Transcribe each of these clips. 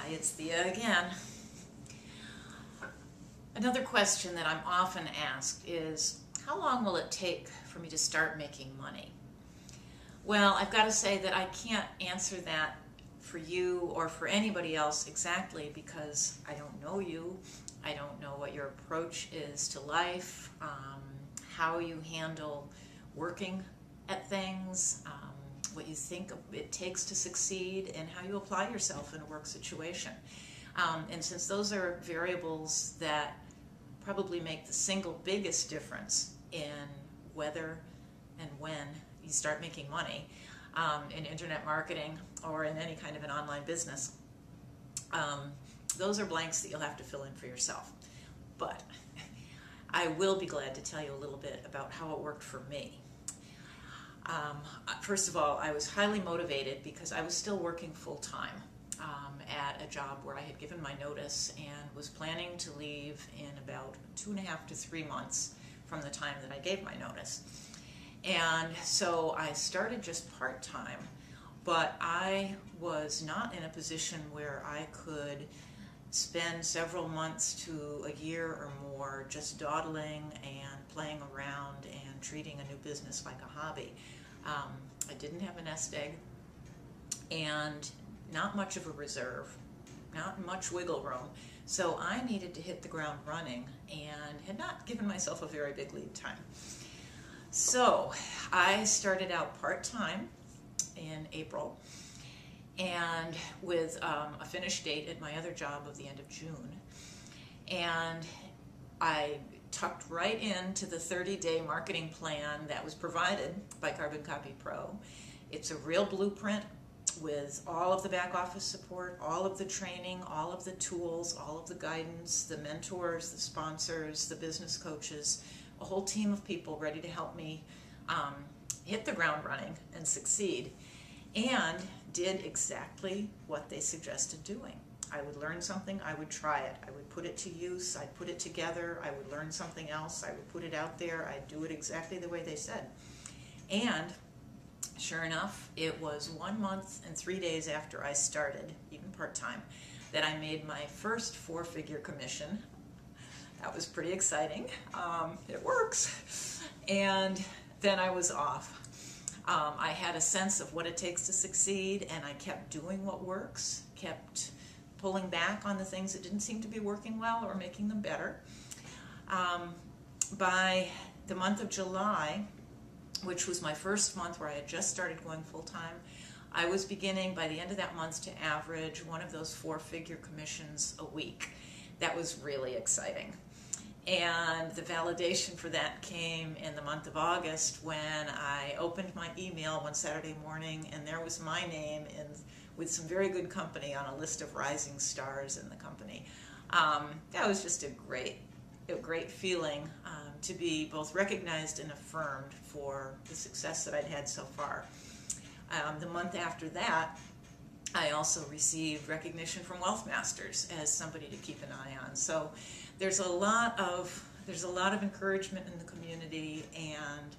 Hi, it's Thea again. Another question that I'm often asked is, how long will it take for me to start making money? Well, I've got to say that I can't answer that for you or for anybody else exactly because I don't know you. I don't know what your approach is to life, how you handle working at things, what you think it takes to succeed, and how you apply yourself in a work situation. And since those are variables that probably make the single biggest difference in whether and when you start making money in internet marketing or in any kind of an online business, those are blanks that you'll have to fill in for yourself. But I will be glad to tell you a little bit about how it worked for me. First of all, I was highly motivated because I was still working full-time at a job where I had given my notice and was planning to leave in about 2.5 to 3 months from the time that I gave my notice. And so I started just part-time, but I was not in a position where I could spend several months to a year or more just dawdling and playing around and treating a new business like a hobby. I didn't have a nest egg and not much of a reserve, not much wiggle room, so I needed to hit the ground running and had not given myself a very big lead time. So I started out part-time in April and with a finish date at my other job of the end of June, and I tucked right into the 30-day marketing plan that was provided by Carbon Copy Pro. It's a real blueprint with all of the back office support, all of the training, all of the tools, all of the guidance, the mentors, the sponsors, the business coaches, a whole team of people ready to help me hit the ground running and succeed, and did exactly what they suggested doing. I would learn something, I would try it, I would put it to use, I'd put it together, I would learn something else, I would put it out there, I'd do it exactly the way they said. And sure enough, it was 1 month and 3 days after I started, even part-time, that I made my first 4-figure commission. That was pretty exciting. It works. And then I was off. I had a sense of what it takes to succeed, and I kept doing what works, kept pulling back on the things that didn't seem to be working well or making them better. By the month of July, which was my first month where I had just started going full-time, I was beginning by the end of that month to average one of those 4-figure commissions a week. That was really exciting. And the validation for that came in the month of August when I opened my email one Saturday morning and there was my name with some very good company on a list of rising stars in the company. That was just a great feeling to be both recognized and affirmed for the success that I'd had so far. The month after that, I also received recognition from Wealth Masters as somebody to keep an eye on. So there's a lot of encouragement in the community, and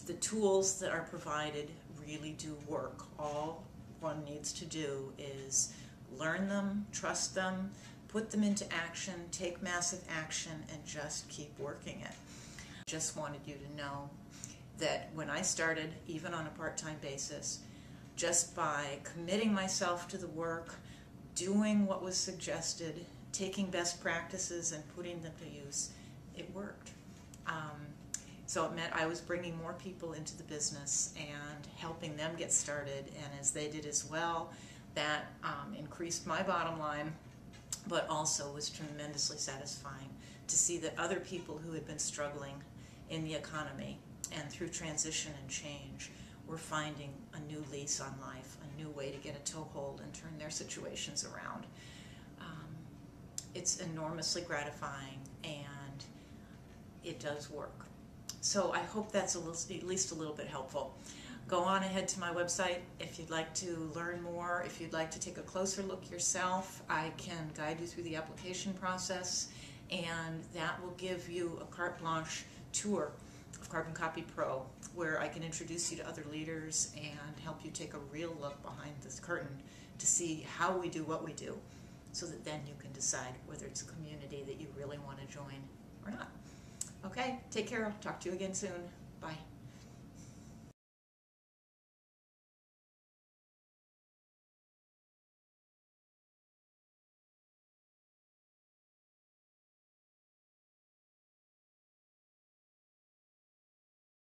the tools that are provided really do work. All one needs to do is learn them, trust them, put them into action, take massive action, and just keep working it. I just wanted you to know that when I started, even on a part-time basis, just by committing myself to the work, doing what was suggested, taking best practices and putting them to use, it worked. So it meant I was bringing more people into the business and helping them get started, and as they did as well, that increased my bottom line, but also was tremendously satisfying to see that other people who had been struggling in the economy and through transition and change were finding a new lease on life, a new way to get a toehold and turn their situations around. It's enormously gratifying, and it does work. So I hope that's at least a little bit helpful. Go on ahead to my website if you'd like to learn more. If you'd like to take a closer look yourself, I can guide you through the application process, and that will give you a carte blanche tour of Carbon Copy Pro, where I can introduce you to other leaders and help you take a real look behind this curtain to see how we do what we do, so that then you can decide whether it's a community that you really want to join or not. Okay, take care. I'll talk to you again soon. Bye.